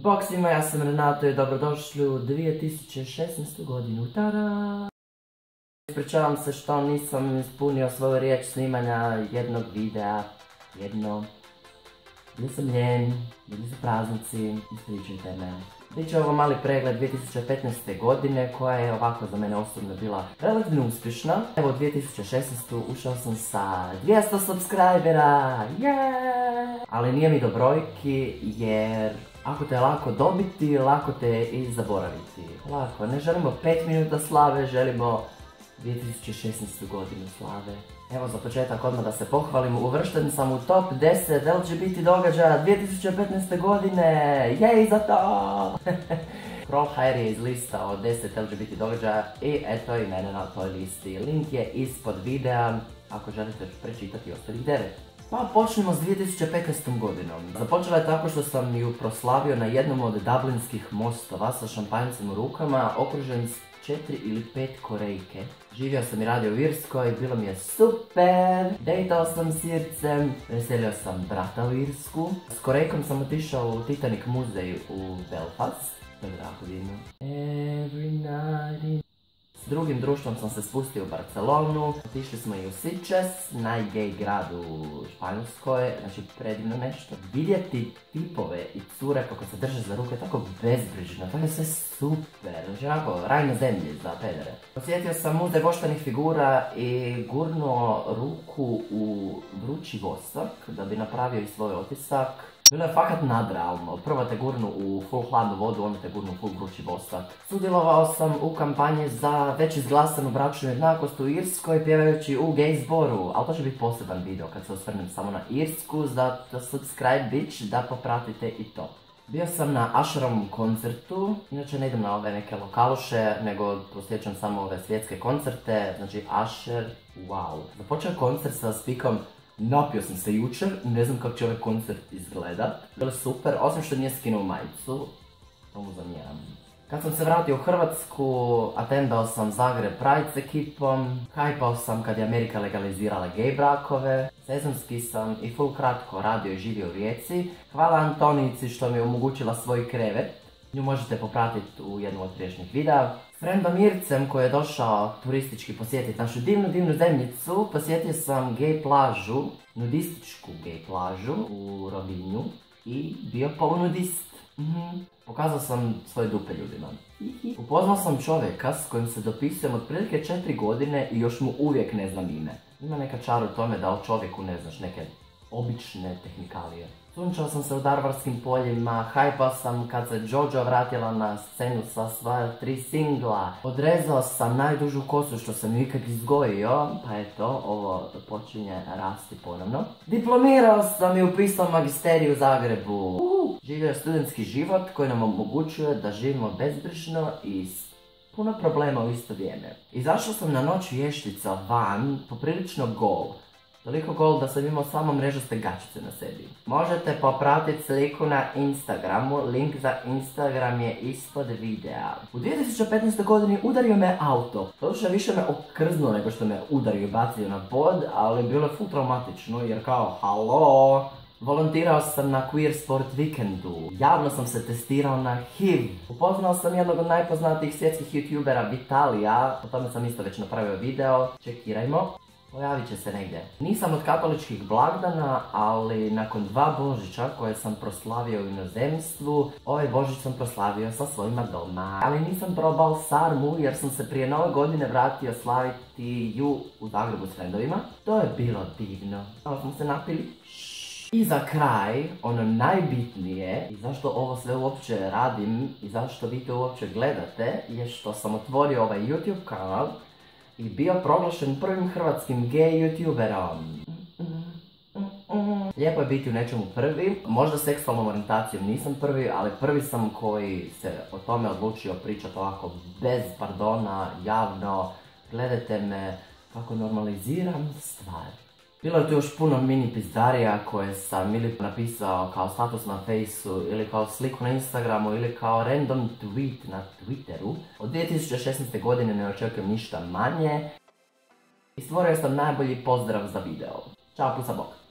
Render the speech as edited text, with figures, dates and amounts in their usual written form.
Bok svima, ja sam Renato i dobrodošli u 2016. godinu. Tada! Ispričavam se što nisam ispunio svoju riječ snimanja jednog videa. Bili sam ljen, bili su praznici, ispričajte me. Biće ovo mali pregled 2015. godine koja je ovako za mene osobno bila relativno uspješna. Evo u 2016. ušao sam sa 200 subscribera, ali nije mi do brojki jer ako te je lako dobiti, lako te je i zaboraviti. Lako, ne želimo 5 minuta slave, želimo 2016. godinu slave. Evo za početak odmah da se pohvalim, uvršten sam u top 10 LGBT događaja 2015. godine, jej za to! Kroll HR je izlistao 10 LGBT događaja i eto i mene na toj listi. Link je ispod videa ako želite prečitati ostalih 9. Pa počnemo s 2015. godinom. Započela je tako što sam ju proslavio na jednom od dublinskih mostova sa šampanjcem u rukama, okružen s 4 ili 5 Korejke. Živio sam i radio u Irskoj, bilo mi je super, dejtao sam s Ircem, veselio sam brata u Irsku. S Korejkom sam otišao u Titanic muzej u Belfast, to je jako divno. Every night. S drugim društvom sam se spustio u Barcelonu, otišli smo i u Sitges, najgej grad u Španjolskoj, znači predivno nešto. Vidjeti tipove i cure kako se drže za ruke tako bezbrižno, to je sve super, znači onako raj na zemlji za pedere. Posjetio sam muzej voštanih figura i gurnuo ruku u vrući vosak da bi napravio i svoj otisak. Bilo je fakat nadrealno, prvo te gurnu u full hladnu vodu, onda te gurnu u full vrući vosak. Sudjelovao sam u kampanji za već izglasanu bračnu jednakost u Irskoj pjevajući u gay zboru, ali to će biti poseban video kad se osvrnem samo na Irsku, zato subscribe bitch da popratite i to. Bio sam na Usherovom koncertu, inače ne idem na ove neke lokaluše, nego posjećam samo ove svjetske koncerte, znači Usher, wow. Započeo je koncert sa spikom napio sam se jučer, ne znam kako će ovaj koncert izgledat. Bilo je super, osim što nije skinuo majicu, to mu zamjeram. Kad sam se vratio u Hrvatsku, atendao sam Zagreb Pride s ekipom, hajpao sam kad je Amerika legalizirala gej brakove, sezonski sam i full kratko radio i živio u Rijeci. Hvala Antonici što mi je omogućila svoj krevet, nju možete popratiti u jednom od prijašnjih videa. S frendom Ircem koji je došao turistički posjetiti našu divnu zemljicu, posjetio sam gej plažu, nudističku gej plažu u Rovinju i bio polunudist. Pokazao sam svoje dupe ljudima. Upoznao sam čovjeka s kojim se dopisujem otprilike 4 godine i još mu uvijek ne znam ime. Ima neka čar u tome da o čovjeku ne znaš neke obične tehnikalije. Sunčao sam se u Darvarskim poljima, hajpao sam kad se Jojo vratila na scenu sa svoja 3 singla. Odrezao sam najdužu kosu što sam ikad izgojio, pa eto, ovo počinje rasti ponovno. Diplomirao sam i upisao magisterij u Zagrebu. Živio je studentski život koji nam omogućuje da živimo bezbrižno i s puno problema u isto vrijeme. Izašao sam na noć vještica van, poprilično gol. Toliko gol da sam imao samo mrežaste gačice na sebi. Možete popratiti sliku na Instagramu, link za Instagram je ispod videa. U 2015. godini udario me auto. Doduše više me okrznuo nego što me udario i bacio na pod, ali bilo je full traumatično jer kao halo. Volontirao sam na Queer Sport vikendu, javno sam se testirao na HIV. Upoznao sam jednog od najpoznatijih svjetskih youtubera Vitalija, o tome sam isto već napravio video, čekirajmo. Pojavit će se negdje. Nisam od katoličkih blagdana, ali nakon 2 Božića koje sam proslavio u inozemstvu, ovaj Božić sam proslavio sa svojima doma. Ali nisam probao sarmu jer sam se prije nove godine vratio slaviti ju u Zagrebu s frendovima. To je bilo divno. Malo smo se napili. I za kraj, ono najbitnije i zašto ovo sve uopće radim i zašto vi to uopće gledate je što sam otvorio ovaj YouTube kanal i bio proglašen prvim hrvatskim gay youtuberom. Lijepo je biti u nečemu prvi, možda seksualnom orijentacijom nisam prvi, ali prvi sam koji se o tome odlučio pričati ovako bez pardona, javno. Gledajte me kako normaliziram stvari. Bilo je tu još puno mini pizdarija koje sam ili napisao kao status na Faceu ili kao sliku na Instagramu ili kao random tweet na Twitteru. Od 2016. godine ne očekujem ništa manje i stvorio sam najbolji pozdrav za video. Ćao, pusa bok!